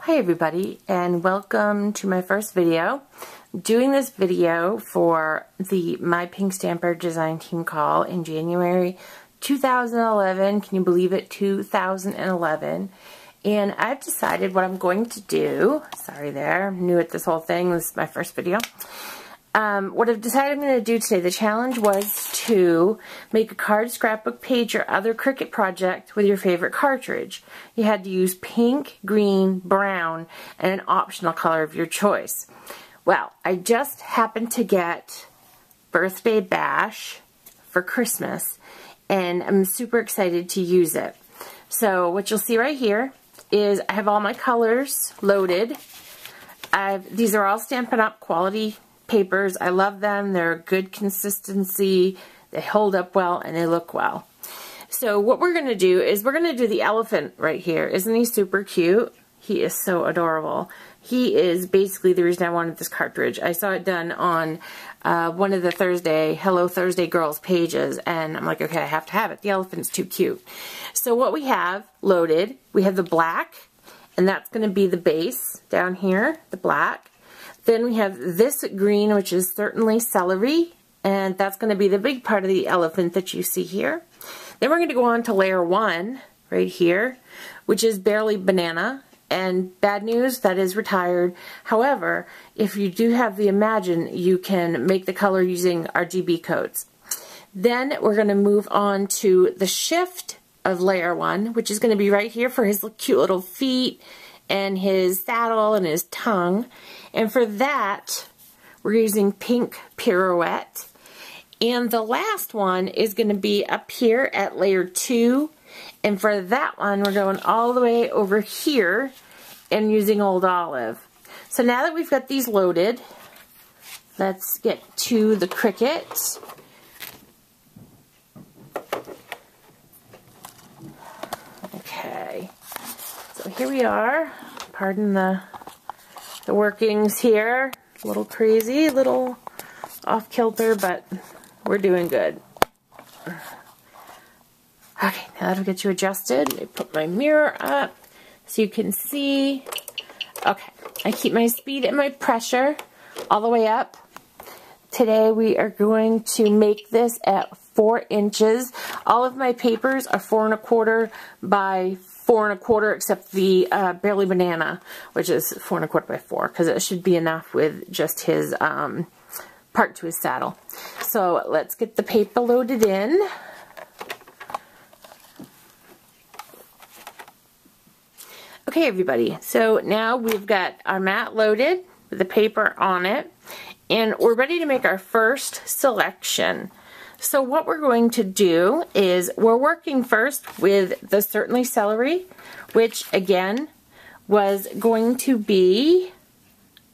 Hi everybody, and welcome to my first video. I'm doing this video for the My Pink Stamper design team call in January 2011. Can you believe it? 2011. And I've decided what I'm going to do. Sorry there, I'm new at this whole thing. This is my first video. What I've decided I'm going to do today, the challenge was to make a card, scrapbook, page, or other Cricut project with your favorite cartridge. You had to use pink, green, brown, and an optional color of your choice. Well, I just happened to get Birthday Bash for Christmas, and I'm super excited to use it. So what you'll see right here is I have all my colors loaded. These are all Stampin' Up! Quality papers. I love them. They're good consistency. They hold up well and they look well. So what we're going to do is we're going to do the elephant right here. Isn't he super cute? He is so adorable. He is basically the reason I wanted this cartridge. I saw it done on one of the Hello Thursday Girls pages, and I'm like, okay, I have to have it. The elephant's too cute. So what we have loaded, we have the black, and that's going to be the base down here, the black. Then we have this green, which is certainly celery, and that's going to be the big part of the elephant that you see here. Then we're going to go on to layer 1 right here, which is barely banana. And bad news, that is retired. However, if you do have the Imagine, you can make the color using RGB codes. Then we're going to move on to the shift of layer 1, which is going to be right here for his cute little feet and his saddle and his tongue. And for that, we're using pink pirouette. And the last one is going to be up here at layer 2. And for that one, we're going all the way over here and using Old Olive. So now that we've got these loaded, let's get to the Cricut. Okay, so here we are. Pardon the workings here. A little crazy, a little off kilter, but we're doing good. Okay, now that I've got you adjusted, let me put my mirror up so you can see. Okay, I keep my speed and my pressure all the way up. Today we are going to make this at 4 inches. All of my papers are 4 1/4 by 4 1/4, except the Barely Banana, which is 4 1/4 by 4, because it should be enough with just his part to his saddle. So let's get the paper loaded in. Okay, everybody, so now we've got our mat loaded with the paper on it, and we're ready to make our first selection. So what we're going to do is we're working first with the Certainly Celery, which again was going to be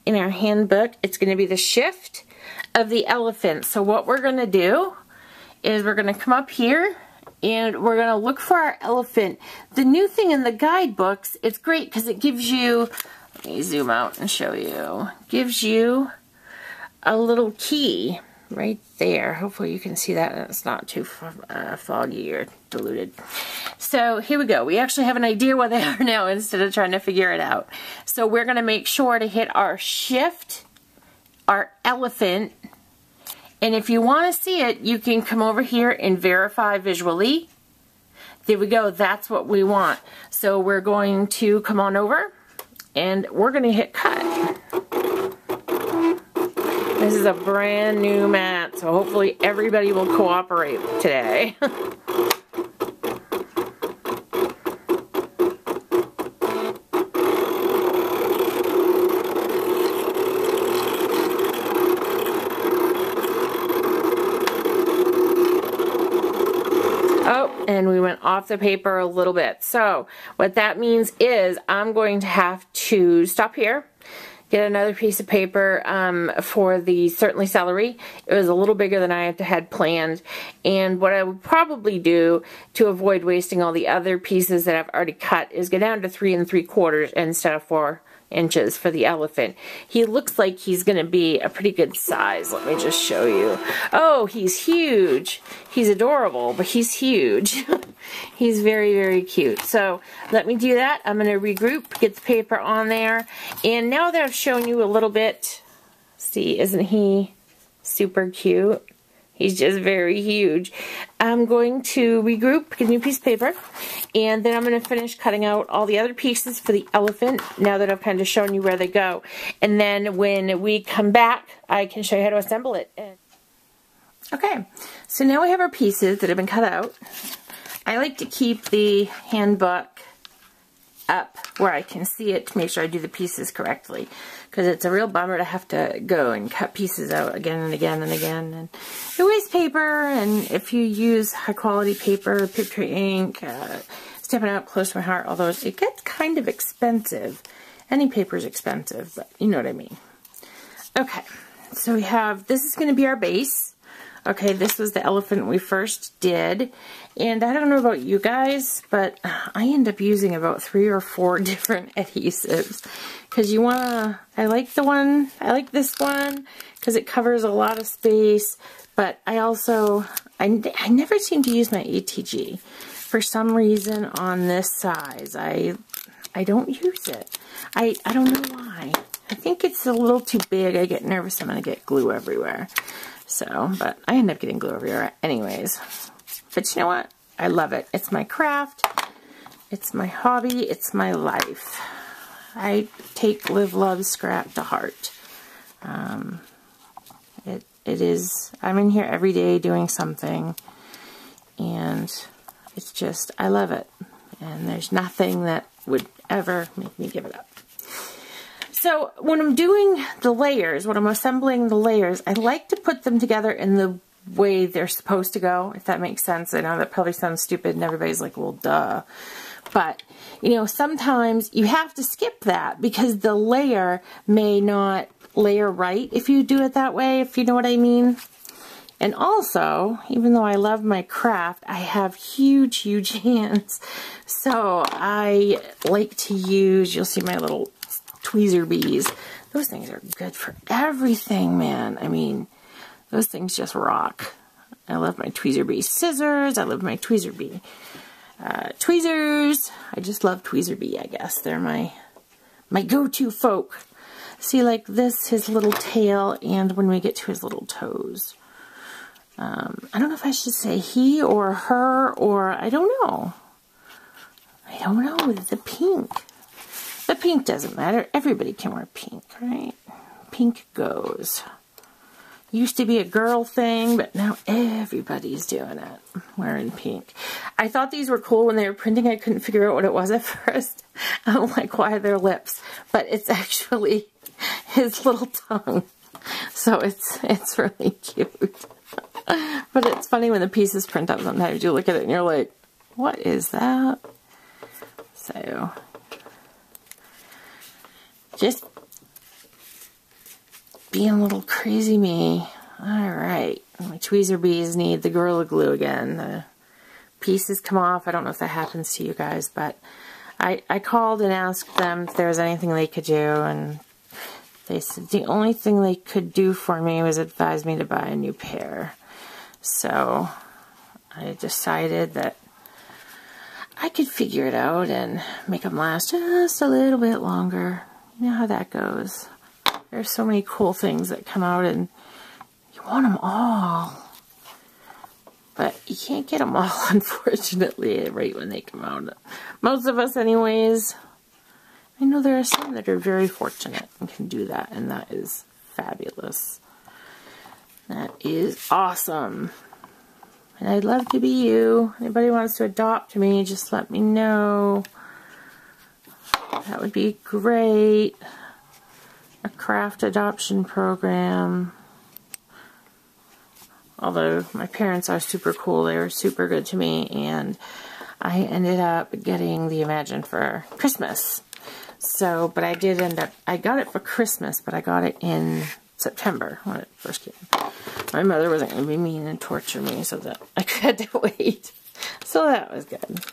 in our handbook. It's going to be the shift of the elephant. So what we're going to do is we're going to come up here and we're going to look for our elephant. The new thing in the guidebooks, it's great because it gives you, let me zoom out and show you, gives you a little key right there. Hopefully you can see that and it's not too foggy or diluted. So here we go. We actually have an idea what they are now instead of trying to figure it out. So we're going to make sure to hit our shift, our elephant, and if you want to see it, you can come over here and verify visually. There we go. That's what we want. So we're going to come on over and we're going to hit cut. This is a brand new mat, so hopefully everybody will cooperate today. Oh, and we went off the paper a little bit. So what that means is I'm going to have to stop here, get another piece of paper for the Certainly Celery. It was a little bigger than I had planned. And what I would probably do to avoid wasting all the other pieces that I've already cut is go down to 3 3/4 instead of 4 inches for the elephant. He looks like he's going to be a pretty good size. Let me just show you. Oh, he's huge. He's adorable, but he's huge. He's very, very cute. So let me do that. I'm going to regroup, get the paper on there. And now that I've shown you a little bit, see, isn't he super cute? He's just very huge. I'm going to regroup, get a new piece of paper, and then I'm going to finish cutting out all the other pieces for the elephant now that I've kind of shown you where they go. And then when we come back, I can show you how to assemble it. Okay, so now we have our pieces that have been cut out. I like to keep the handbook up where I can see it to make sure I do the pieces correctly, because it's a real bummer to have to go and cut pieces out again and again and again, and it wastes paper. And if you use high quality paper, picture ink, Stampin' Up, Close to My Heart, all those, it gets kind of expensive. Any paper is expensive, but you know what I mean. Okay, so we have, this is going to be our base. Okay, this was the elephant we first did, and I don't know about you guys, but I end up using about 3 or 4 different adhesives, because you want to, I like this one, because it covers a lot of space, but I also, I never seem to use my ATG. For some reason on this size, I don't use it. I don't know why. I think it's a little too big. I get nervous I'm going to get glue everywhere. So, but I end up getting glue everywhere anyways. But you know what? I love it. It's my craft. It's my hobby. It's my life. I take live, love, scrap to heart. It is, I'm in here every day doing something, and it's just, I love it. And there's nothing that would ever make me give it up. So when I'm doing the layers, when I'm assembling the layers, I like to put them together in the way they're supposed to go, if that makes sense. I know that probably sounds stupid and everybody's like, well, duh. But, you know, sometimes you have to skip that because the layer may not layer right if you do it that way, if you know what I mean. And also, even though I love my craft, I have huge, huge hands. So I like to use, you'll see my little tweezer bees. Those things are good for everything, man. I mean, those things just rock. I love my tweezer bee scissors. I love my tweezer bee tweezers. I just love tweezer bee, I guess. They're my go-to folk. See, like this, his little tail, and when we get to his little toes. I don't know if I should say he or her, or I don't know. I don't know. The pink. The pink doesn't matter. Everybody can wear pink, right? Pink goes. Used to be a girl thing, but now everybody's doing it, wearing pink. I thought these were cool when they were printing. I couldn't figure out what it was at first. I'm like, why are there lips? But it's actually his little tongue. So it's really cute. But it's funny when the pieces print up. Sometimes you look at it and you're like, what is that? So just being a little crazy me. Alright, my tweezer bees need the Gorilla Glue again. The pieces come off. I don't know if that happens to you guys, but I called and asked them if there was anything they could do, and they said the only thing they could do for me was advise me to buy a new pair. So I decided that I could figure it out and make them last just a little bit longer. You know how that goes. There's so many cool things that come out and you want them all. But you can't get them all, unfortunately, right when they come out. Most of us anyways. I know there are some that are very fortunate and can do that, and that is fabulous. That is awesome. And I'd love to be you. Anybody wants to adopt me, just let me know. That would be great. A craft adoption program. Although my parents are super cool, they were super good to me, and I ended up getting the Imagine for Christmas. So, but I did end up, I got it for Christmas, but I got it in September when it first came. My mother wasn't going to be mean and torture me, so that I had to wait. So that was good.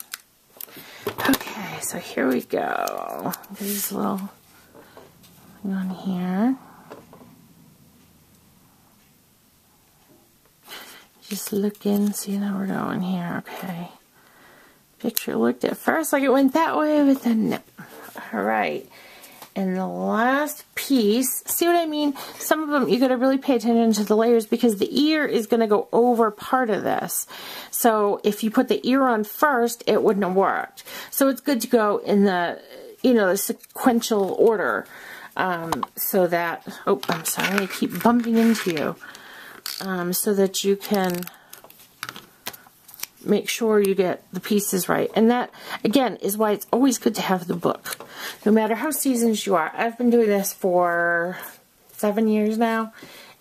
Okay, so here we go. These little on here. Just looking, seeing how we're going here. Okay. Picture looked at first like it went that way, but then no. Alright. And the last piece, see what I mean? Some of them, you gotta really pay attention to the layers because the ear is gonna go over part of this. So if you put the ear on first, it wouldn't have worked. So it's good to go in the, you know, the sequential order. So that, oh, I'm sorry, I keep bumping into you. So that you can make sure you get the pieces right. And that, again, is why it's always good to have the book. No matter how seasoned you are. I've been doing this for 7 years now.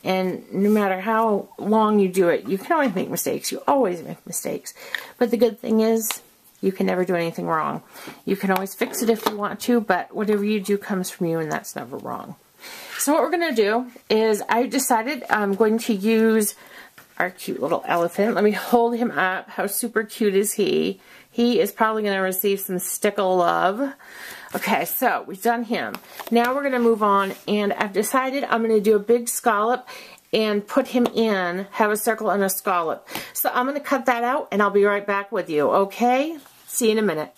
And no matter how long you do it, you can always make mistakes. You always make mistakes. But the good thing is, you can never do anything wrong. You can always fix it if you want to, but whatever you do comes from you, and that's never wrong. So what we're going to do is, I decided I'm going to use our cute little elephant. Let me hold him up. How super cute is he? He is probably going to receive some stickle love. Okay, so we've done him. Now we're going to move on, and I've decided I'm going to do a big scallop and put him in, have a circle and a scallop. So I'm going to cut that out, and I'll be right back with you, okay? See you in a minute.